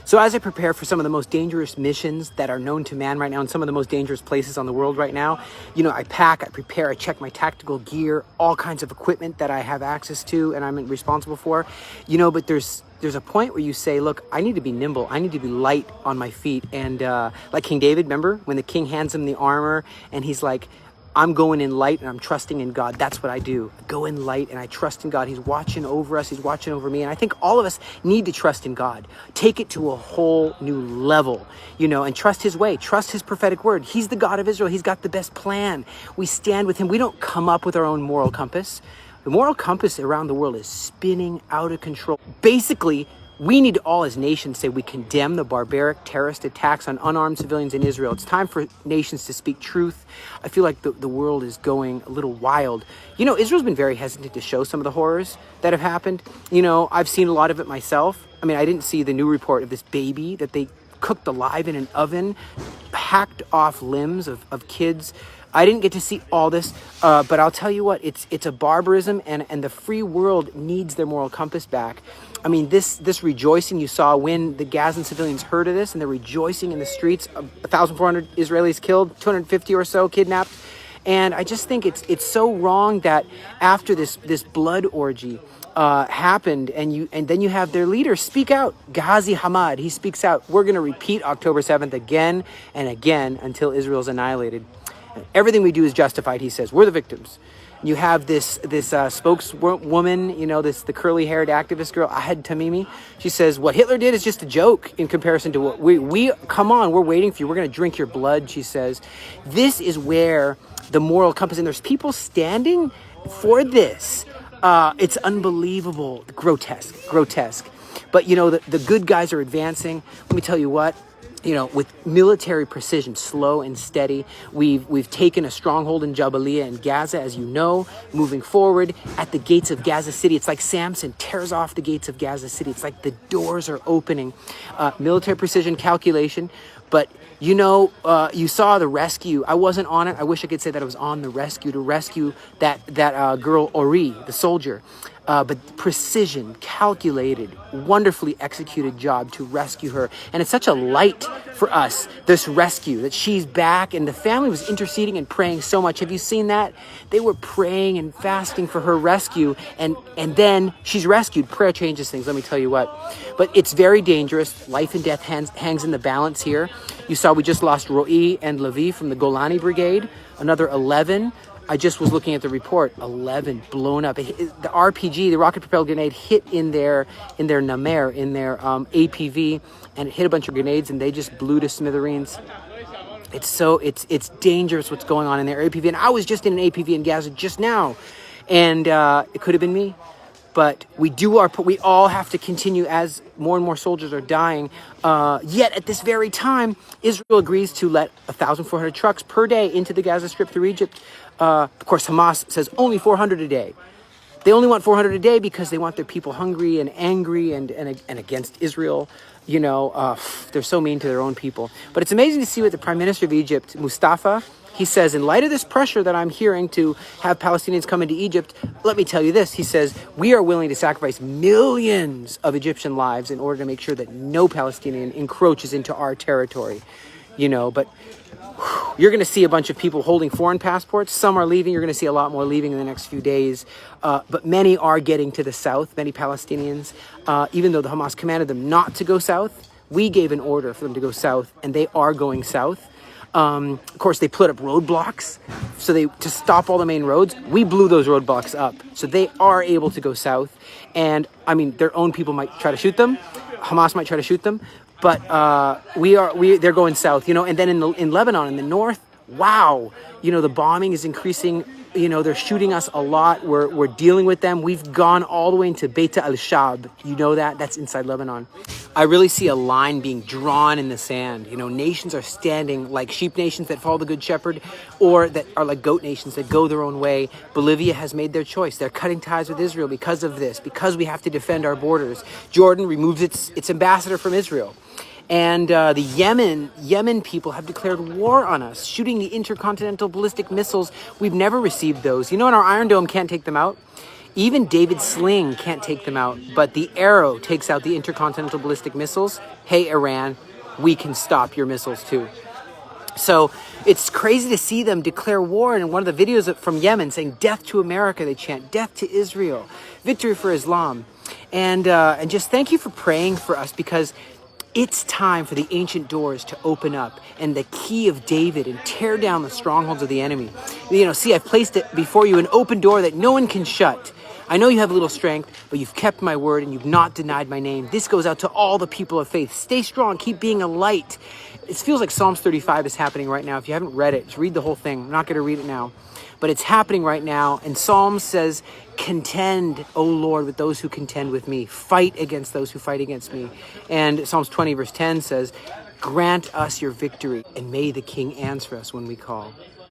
So as I prepare for some of the most dangerous missions that are known to man right now, and some of the most dangerous places on the world right now, I pack, I prepare, I check my tactical gear, all kinds of equipment that I have access to and I'm responsible for, but there's a point where you say, look, I need to be nimble. I need to be light on my feet. And like King David, remember when the king hands him the armor and he's like, I'm going in light and I'm trusting in God. That's what I do. I go in light and I trust in God. He's watching over us. He's watching over me. And I think all of us need to trust in God. Take it to a whole new level, and trust his way. Trust his prophetic word. He's the God of Israel. He's got the best plan. We stand with him. We don't come up with our own moral compass. The moral compass around the world is spinning out of control. Basically, we need to all as nations say we condemn the barbaric terrorist attacks on unarmed civilians in Israel. It's time for nations to speak truth. I feel like the world is going a little wild. Israel's been very hesitant to show some of the horrors that have happened. I've seen a lot of it myself. I mean, I didn't see the new report of this baby that they cooked alive in an oven, hacked off limbs of kids. I didn't get to see all this, but I'll tell you what, it's a barbarism, and the free world needs their moral compass back. I mean, this rejoicing you saw when the Gazan civilians heard of this, and they're rejoicing in the streets, 1,400 Israelis killed, 250 or so kidnapped. And I just think it's so wrong that after this blood orgy happened, and then you have their leader speak out. Ghazi Hamad, he speaks out. We're going to repeat October 7th again and again until Israel's annihilated. Everything we do is justified, he says. We're the victims. You have this spokeswoman, the curly-haired activist girl, Ahed Tamimi. She says, what Hitler did is just a joke in comparison to what we come on, we're waiting for you. We're going to drink your blood, she says. This is where the moral compass, and there's people standing for this. It's unbelievable, grotesque. But, the good guys are advancing. Let me tell you what. With military precision, slow and steady, we've taken a stronghold in Jabalia and Gaza, as you know, moving forward at the gates of Gaza City. It's like Samson tears off the gates of Gaza City. It's like the doors are opening. Military precision, calculation. But, you saw the rescue. I wasn't on it. I wish I could say that I was on the rescue to rescue that girl Ori, the soldier. But precision, calculated, wonderfully executed job to rescue her. And it's such a light for us, this rescue, that she's back, and the family was interceding and praying so much. Have you seen that? They were praying and fasting for her rescue, and then she's rescued. Prayer changes things, let me tell you what. But it's very dangerous. Life and death hangs in the balance here. You saw we just lost Ro'i and Levi from the Golani Brigade, another 11. I just was looking at the report, 11 blown up. The RPG, the rocket-propelled grenade, hit in their Namer, in their APV, and it hit a bunch of grenades, and they just blew to smithereens. It's dangerous what's going on in their APV. And I was just in an APV in Gaza just now, and it could have been me. But we all have to continue as more and more soldiers are dying. Yet at this very time, Israel agrees to let 1,400 trucks per day into the Gaza Strip through Egypt. Of course, Hamas says only 400 a day. They only want 400 a day because they want their people hungry and angry and against Israel. They're so mean to their own people. But it's amazing to see what the Prime Minister of Egypt, Mustafa, he says, in light of this pressure that I'm hearing to have Palestinians come into Egypt, let me tell you this. He says, we are willing to sacrifice millions of Egyptian lives in order to make sure that no Palestinian encroaches into our territory. But you're going to see a bunch of people holding foreign passports. Some are leaving. You're going to see a lot more leaving in the next few days. But many are getting to the south, many Palestinians. Even though the Hamas commanded them not to go south, we gave an order for them to go south, and they are going south. Of course, they put up roadblocks to stop all the main roads. We blew those roadblocks up, so they are able to go south. And I mean, their own people might try to shoot them. Hamas might try to shoot them, but they're going south. And then in Lebanon, in the north, wow, the bombing is increasing. They're shooting us a lot. We're dealing with them. We've gone all the way into Beit al-Shab. That's inside Lebanon. I really see a line being drawn in the sand. Nations are standing like sheep nations that follow the Good Shepherd, or that are like goat nations that go their own way. Bolivia has made their choice. They're cutting ties with Israel because of this, because we have to defend our borders. Jordan removes its ambassador from Israel. And the Yemen people have declared war on us, shooting the intercontinental ballistic missiles. We've never received those. And our Iron Dome can't take them out. Even David's sling can't take them out, but the arrow takes out the intercontinental ballistic missiles. Hey, Iran, we can stop your missiles too. So it's crazy to see them declare war. And in one of the videos from Yemen saying death to America, they chant death to Israel, victory for Islam. And just thank you for praying for us, because it's time for the ancient doors to open up and the key of David and tear down the strongholds of the enemy. See, I've placed it before you, an open door that no one can shut. I know you have little strength, but you've kept my word and you've not denied my name. This goes out to all the people of faith. Stay strong. Keep being a light. It feels like Psalms 35 is happening right now. If you haven't read it, just read the whole thing. I'm not going to read it now. But it's happening right now. And Psalms says, contend, O Lord, with those who contend with me. Fight against those who fight against me. And Psalms 20 verse 10 says, grant us your victory, and may the King answer us when we call.